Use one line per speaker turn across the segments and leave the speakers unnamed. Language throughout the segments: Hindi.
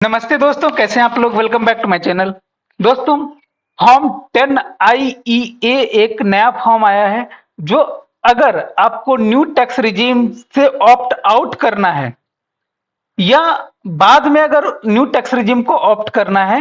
नमस्ते दोस्तों, कैसे हैं आप लोग। Welcome back to my channel. दोस्तों, फॉर्म 10 IEA एक नया फॉर्म आया है जो अगर आपको न्यू टैक्स रिजीम से ऑप्ट आउट करना है या बाद में अगर न्यू टैक्स रिजीम को ऑप्ट करना है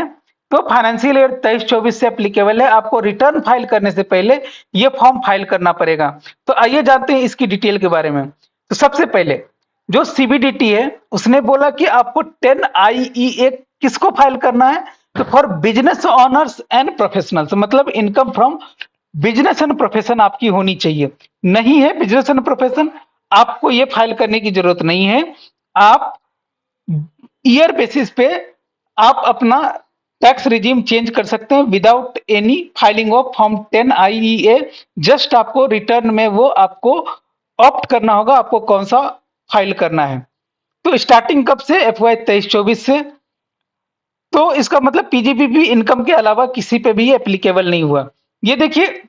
तो फाइनेंशियल ईयर 23-24 से एप्लीकेबल है। आपको रिटर्न फाइल करने से पहले ये फॉर्म फाइल करना पड़ेगा। तो आइए जानते हैं इसकी डिटेल के बारे में। तो सबसे पहले जो CBDT है उसने बोला कि आपको 10 IEA किसको फाइल करना है, तो for business owners and professionals, मतलब income from business and profession आपकी होनी चाहिए। नहीं है बिजनेस एंड प्रोफेशन, आपको ये फाइल करने की जरूरत नहीं है। आप ईयर बेसिस पे आप अपना टैक्स रिजीम चेंज कर सकते हैं without any filing of form 10 IEA। Just आपको रिटर्न में वो आपको ऑप्ट करना होगा आपको कौन सा फाइल करना है। तो स्टार्टिंग कब से, FY 23-24 से। तो इसका मतलब PGBP इनकम के अलावा किसी पे भी एप्लीकेबल नहीं हुआ। ये देखिए,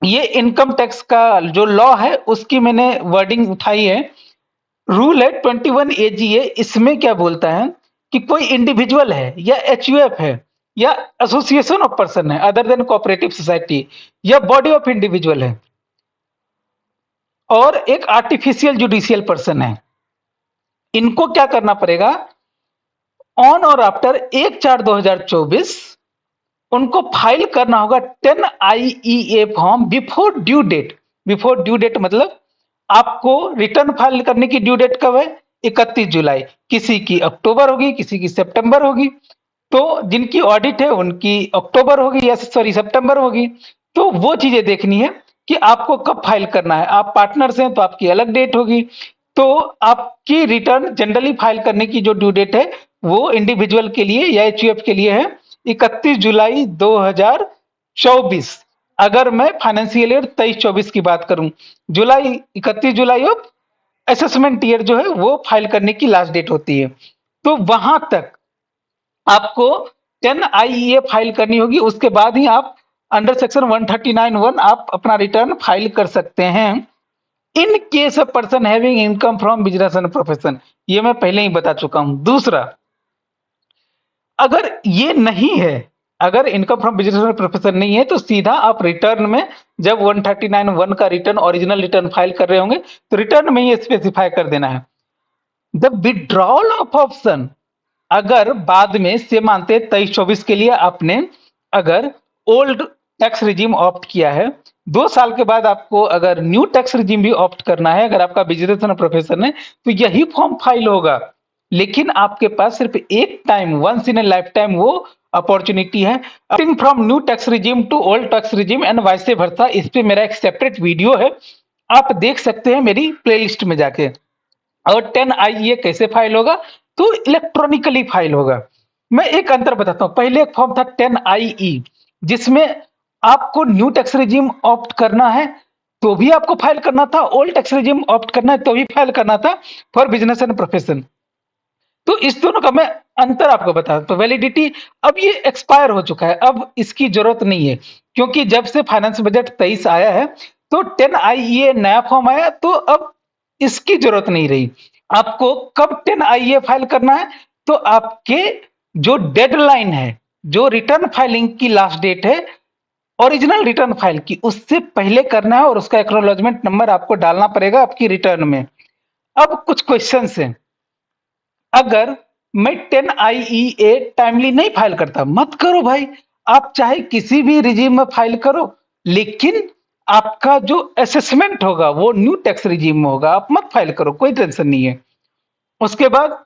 ये इनकम टैक्स का जो लॉ है उसकी मैंने वर्डिंग उठाई है। रूल है 21 AGA। इसमें क्या बोलता है कि कोई इंडिविजुअल है या HUF है या एसोसिएशन ऑफ पर्सन है अदर देन कोऑपरेटिव सोसाइटी या बॉडी ऑफ इंडिविजुअल है और एक आर्टिफिशियल जुडिशियल पर्सन है, इनको क्या करना पड़ेगा, ऑन और आफ्टर 1/4/2024 उनको फाइल करना होगा 10 IEA form before due date. Before due date मतलब आपको रिटर्न फाइल करने की ड्यू डेट कब है, 31 जुलाई। किसी की अक्टूबर होगी, किसी की सितंबर होगी। तो जिनकी ऑडिट है उनकी अक्टूबर होगी या सॉरी सितंबर होगी। तो वो चीजें देखनी है कि आपको कब फाइल करना है। आप पार्टनर्स हैं तो आपकी अलग डेट होगी। तो आपकी रिटर्न जनरली फाइल करने की जो ड्यू डेट है वो इंडिविजुअल के लिए या HUF के लिए है 31 जुलाई 2024। अगर मैं फाइनेंशियल ईयर 23-24 की बात करूं, जुलाई 31 जुलाई ऑफ असेसमेंट ईयर जो है वो फाइल करने की लास्ट डेट होती है। तो वहां तक आपको 10 IEA फाइल करनी होगी। उसके बाद ही आप अंडर सेक्शन 139(1) आप अपना रिटर्न फाइल कर सकते हैं। In case of person having income from business and profession, ये मैं पहले ही बता चुका हूं। दूसरा, अगर ये नहीं है, अगर income from business and profession नहीं है तो सीधा आप रिटर्न में जब 139(1) का रिटर्न ओरिजिनल रिटर्न फाइल कर रहे होंगे तो रिटर्न में ये स्पेसिफाई कर देना है द विड्रॉल ऑफ ऑप्शन। अगर बाद में से मानते 23-24 के लिए आपने अगर ओल्ड टैक्स रिजीम ऑप्ट किया है, 2 साल के बाद आपको अगर न्यू टैक्स रिजीम भी ऑप्ट करना है, अगर आपका बिजनेस एंड प्रोफेशन है तो यही फॉर्म फाइल होगा। लेकिन आपके पास सिर्फ एक time, once in a lifetime वो अपॉर्चुनिटी है from new tax regime to old tax regime and vice versa. इस पे मेरा एक सेपरेट वीडियो है, आप देख सकते हैं मेरी प्लेलिस्ट में जाके। और 10 IEA कैसे फाइल होगा, तो इलेक्ट्रॉनिकली फाइल होगा। मैं एक अंतर बताता हूं। पहले एक फॉर्म था 10 IE जिसमें आपको न्यू टैक्स रिजीम ऑप्ट करना है तो भी आपको फाइल करना था, ओल्ड टैक्स रिजीम ऑप्ट करना है तो भी फाइल करना था फॉर बिजनेस एंड प्रोफेशन। तो इस दोनों का मैं अंतर आपको बता। तो वैलिडिटी अब ये एक्सपायर हो चुका है, अब इसकी जरूरत नहीं है क्योंकि जब से फाइनेंस बजट 23 आया है तो 10 IEA नया फॉर्म आया तो अब इसकी जरूरत नहीं रही। आपको कब 10 IEA फाइल करना है, तो आपके जो डेडलाइन है, जो रिटर्न फाइलिंग की लास्ट डेट है ओरिजिनल रिटर्न फाइल की, उससे पहले करना है और उसका एक्नॉलेजमेंट नंबर आपको डालना पड़ेगा आपकी रिटर्न में। अब कुछ क्वेश्चंस हैं। अगर मैं 10 IEA टाइमली नहीं फाइल करता, मत करो भाई। आप चाहे किसी भी रिजीम में फाइल करो, लेकिन आपका जो असेसमेंट होगा वो न्यू टैक्स रिजीम में होगा। आप मत फाइल करो, कोई टेंशन नहीं है। उसके बाद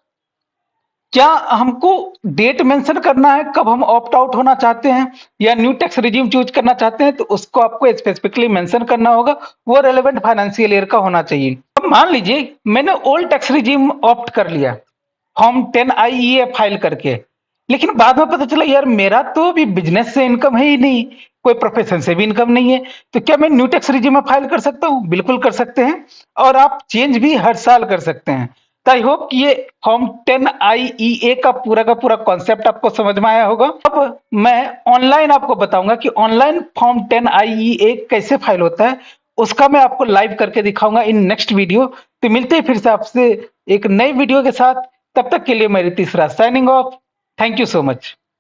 क्या हमको डेट मेंशन करना है कब हम ऑप्ट आउट होना चाहते हैं या न्यू टैक्स रिजीम चूज करना चाहते हैं, तो उसको आपको स्पेसिफिकली मेंशन करना होगा। वो रेलेवेंट फाइनेंशियल ईयर का होना चाहिए। अब मान लीजिए मैंने ओल्ड टैक्स रिजीम ऑप्ट कर लिया फॉर्म 10 IEA फाइल करके, लेकिन बाद में पता चला यार मेरा तो अभी बिजनेस से इनकम है ही नहीं, कोई प्रोफेशन से भी इनकम नहीं है। तो क्या मैं न्यू टैक्स रिजीम में फाइल कर सकता हूँ? बिल्कुल कर सकते हैं, और आप चेंज भी हर साल कर सकते हैं। तो आई होप कि ये फॉर्म 10 IEA का पूरा कॉन्सेप्ट आपको समझ में आया होगा। अब मैं ऑनलाइन आपको बताऊंगा कि ऑनलाइन फॉर्म 10 IEA कैसे फाइल होता है, उसका मैं आपको लाइव करके दिखाऊंगा इन नेक्स्ट वीडियो। तो मिलते हैं फिर से आपसे एक नई वीडियो के साथ। तब तक के लिए मैं Ritish Raj signing off. Thank you so much.